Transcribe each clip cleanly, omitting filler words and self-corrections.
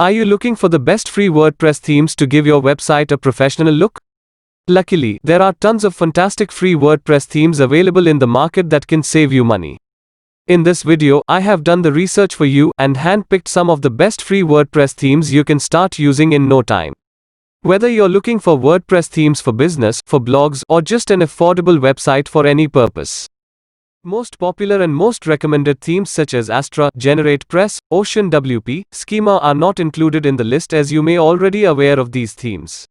Are you looking for the best free WordPress themes to give your website a professional look? Luckily, there are tons of fantastic free WordPress themes available in the market that can save you money. In this video, I have done the research for you and handpicked some of the best free WordPress themes you can start using in no time. Whether you're looking for WordPress themes for business, for blogs, or just an affordable website for any purpose. Most popular and most recommended themes such as Astra, GeneratePress, Ocean WP, Schema are not included in the list, as you may already aware of these themes.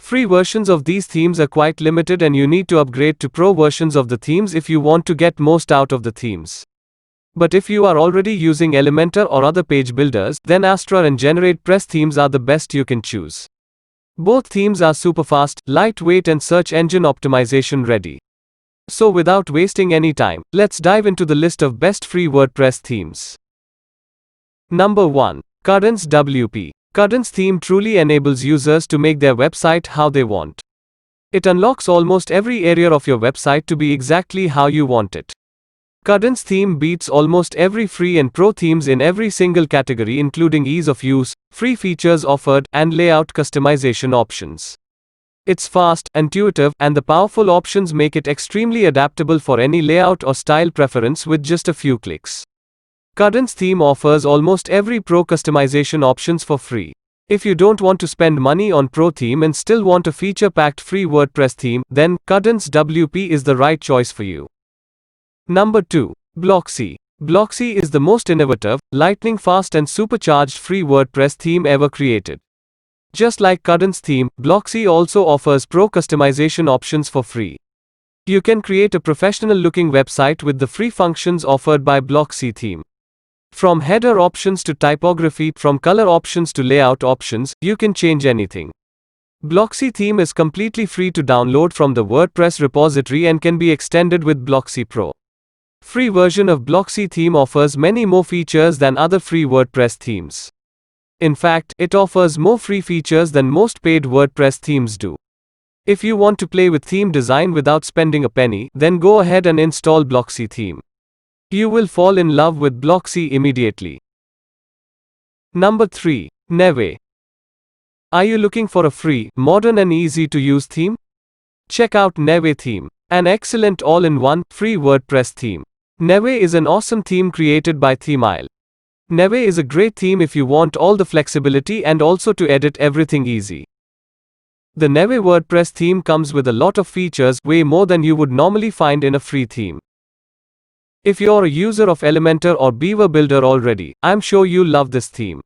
Free versions of these themes are quite limited and you need to upgrade to pro versions of the themes if you want to get most out of the themes. But if you are already using Elementor or other page builders, then Astra and GeneratePress themes are the best you can choose. Both themes are super fast, lightweight and search engine optimization ready. So without wasting any time, let's dive into the list of best free WordPress themes. Number 1. Kadence WP. Kadence theme truly enables users to make their website how they want. It unlocks almost every area of your website to be exactly how you want it. Kadence theme beats almost every free and pro themes in every single category, including ease of use, free features offered, and layout customization options. It's fast, intuitive, and the powerful options make it extremely adaptable for any layout or style preference with just a few clicks. Kadence theme offers almost every pro customization options for free. If you don't want to spend money on pro theme and still want a feature-packed free WordPress theme, then Kadence WP is the right choice for you. Number 2. Blocksy. Blocksy is the most innovative, lightning-fast and supercharged free WordPress theme ever created. Just like Kadence theme, Blocksy also offers pro customization options for free. You can create a professional-looking website with the free functions offered by Blocksy theme. From header options to typography, from color options to layout options, you can change anything. Blocksy theme is completely free to download from the WordPress repository and can be extended with Blocksy Pro. Free version of Blocksy theme offers many more features than other free WordPress themes. In fact, it offers more free features than most paid WordPress themes do. If you want to play with theme design without spending a penny, then go ahead and install Blocksy theme. You will fall in love with Blocksy immediately. Number 3. Neve. Are you looking for a free, modern and easy to use theme? Check out Neve theme, an excellent all-in-one, free WordPress theme. Neve is an awesome theme created by Themile. Neve is a great theme if you want all the flexibility and also to edit everything easy. The Neve WordPress theme comes with a lot of features, way more than you would normally find in a free theme. If you're a user of Elementor or Beaver Builder already, I'm sure you'll love this theme.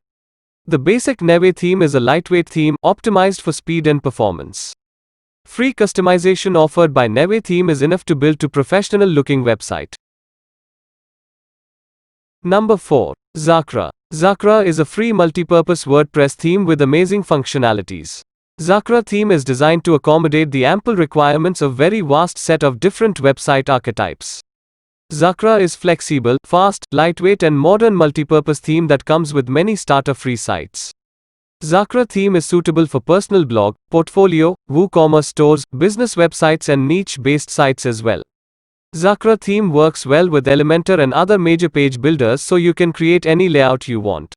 The basic Neve theme is a lightweight theme, optimized for speed and performance. Free customization offered by Neve theme is enough to build a professional-looking website. Number 4. Zakra. Zakra is a free multi-purpose WordPress theme with amazing functionalities. Zakra theme is designed to accommodate the ample requirements of very vast set of different website archetypes. Zakra is flexible, fast, lightweight and modern multi-purpose theme that comes with many starter free sites. Zakra theme is suitable for personal blog, portfolio, WooCommerce stores, business websites and niche-based sites as well. Zakra theme works well with Elementor and other major page builders, so you can create any layout you want.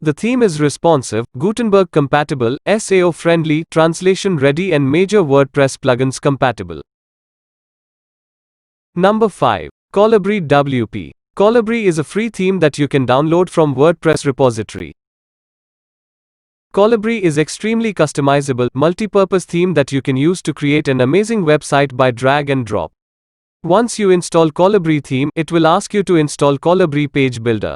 The theme is responsive, Gutenberg compatible, SEO friendly, translation ready and major WordPress plugins compatible. Number 5. Colibri WP. Colibri is a free theme that you can download from WordPress repository. Colibri is extremely customizable, multi-purpose theme that you can use to create an amazing website by drag and drop. Once you install Colibri theme, it will ask you to install Colibri Page Builder.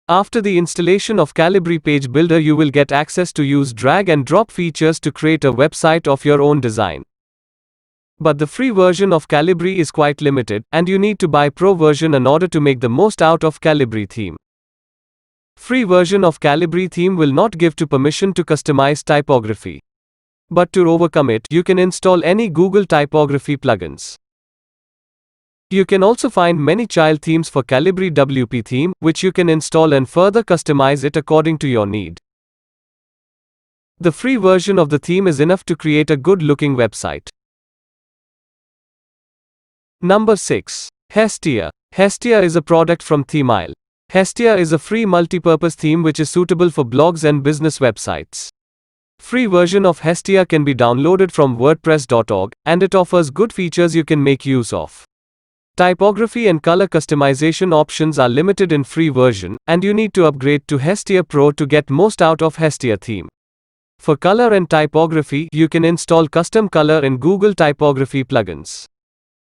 After the installation of Colibri Page Builder, you will get access to use drag and drop features to create a website of your own design. But the free version of Colibri is quite limited, and you need to buy pro version in order to make the most out of Colibri theme. Free version of Colibri theme will not give to permission to customize typography. But to overcome it, you can install any Google typography plugins. You can also find many child themes for Colibri WP theme, which you can install and further customize it according to your need. The free version of the theme is enough to create a good-looking website. Number 6. Hestia. Hestia is a product from Themile. Hestia is a free multi-purpose theme which is suitable for blogs and business websites. Free version of Hestia can be downloaded from wordpress.org, and it offers good features you can make use of. Typography and color customization options are limited in free version, and you need to upgrade to Hestia Pro to get most out of Hestia theme. For color and typography, you can install custom color in Google Typography plugins.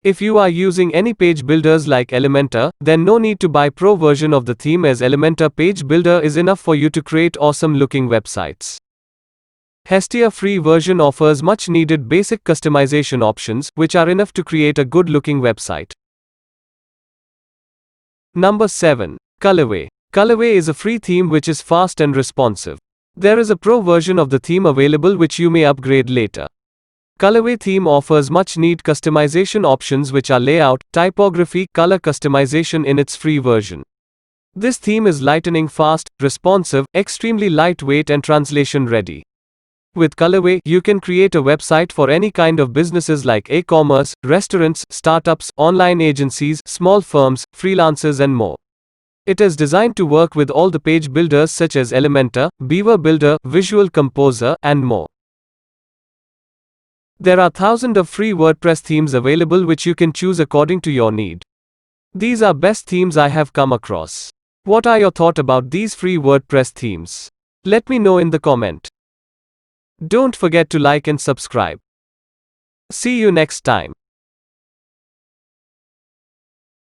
If you are using any page builders like Elementor, then no need to buy Pro version of the theme, as Elementor Page Builder is enough for you to create awesome looking websites. Hestia free version offers much needed basic customization options, which are enough to create a good looking website. Number 7. Colorway. Colorway is a free theme which is fast and responsive. There is a Pro version of the theme available which you may upgrade later. Colorway theme offers much neat customization options which are layout, typography, color customization in its free version. This theme is lightning fast, responsive, extremely lightweight and translation ready. With Colorway, you can create a website for any kind of businesses like e-commerce, restaurants, startups, online agencies, small firms, freelancers and more. It is designed to work with all the page builders such as Elementor, Beaver Builder, Visual Composer, and more. There are thousands of free WordPress themes available which you can choose according to your need. These are best themes I have come across. What are your thoughts about these free WordPress themes? Let me know in the comment. Don't forget to like and subscribe. See you next time.